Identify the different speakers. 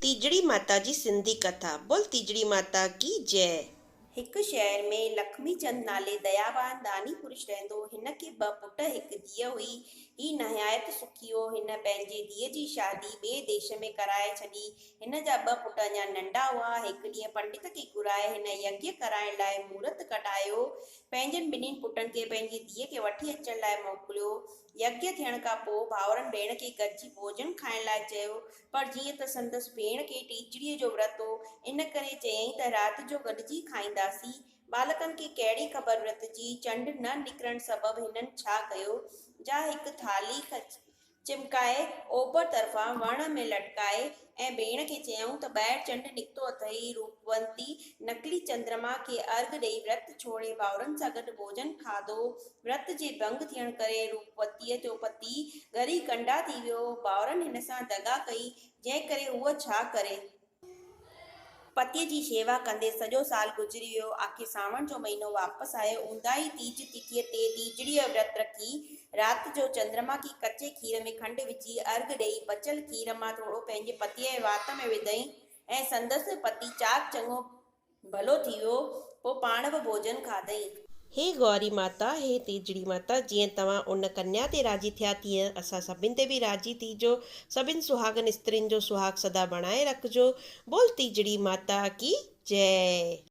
Speaker 1: तीजड़ी माता जी सिंधी कथा। बोल तीजड़ी माता की जय।
Speaker 2: हिक शहर में लक्ष्मी चंद नाले दयावान दानी पुरुष रहंदो। हिन खे ॿ पुट हिक धीअ हुई। ही नहायत सुखी हो। हिन पंहिंजे धीअ जी शादी ॿिए देश में कराए छॾी। हिन जा ॿ पुट अञा नंढा हुआ। हिकु ॾींहुं पंडित खे घुराए हिन यज्ञ कराइण लाइ मुहूर्त कढायो। पंहिंजनि ॿिन्हिनि पुटनि खे पंहिंजी धीअ खे वठी अचण लाइ मोकिलियो। यज्ञ थियण खां पोइ भाउरनि भेण खे गॾिजी भोजन खाइण लाइ चयो, पर जीअं त संदसि भेण खे टीजड़ीअ जो व्रत हो, इन करे चयईं त राति जो गॾिजी खाईंदासीं। बालकनि खे कहिड़ी ख़बर व्रत जी। चंड न निकिरण सबबि हिननि छा कयो, जा हिकु थाली चिमकाए ओभर तरफ़ां वण में लटकाए ऐं भेण खे चयऊं त ॿाहिरि चंड निकितो अथई। रूपवंती नकली चंद्रमा खे अर्घ ॾेई व्रत छोड़े भाउरनि सां गॾु भोजन खाधो। व्रत जे भंग थियण करे रूपवतीअ जो पति ॻरी कंडा थी वियो। भाउरनि हिन सां दगा कई, जंहिं करे हूअ छा करे। पतीअ जी शेवा कंदे सॼो साल गुज़री वियो। आख़िर सावण जो महीनो वापसि आयो। ऊंदाही तीज तिथीअ ते तीजड़ीअ जो व्रत रखी राति जो चंद्रमा खे कचे खीर में खंडु विझी अर्घ ॾेई बचियल खीर मां थोरो पंहिंजे पतीअ जे वात में विधई ऐं संदसि पति चाक चङो भलो थी वियो। पोइ पाण बि भोजन खाधई।
Speaker 1: हे गौरी माता, हे तीजड़ी माता, जीअं तव्हां उन कन्या ते राजी थिया तीअं असां सभिनि ते बि राजी थीजो। सभिनि सुहागन स्त्रियुनि जो सुहाग सदा बणाए रखिजो। बोल तीजड़ी माता की जय।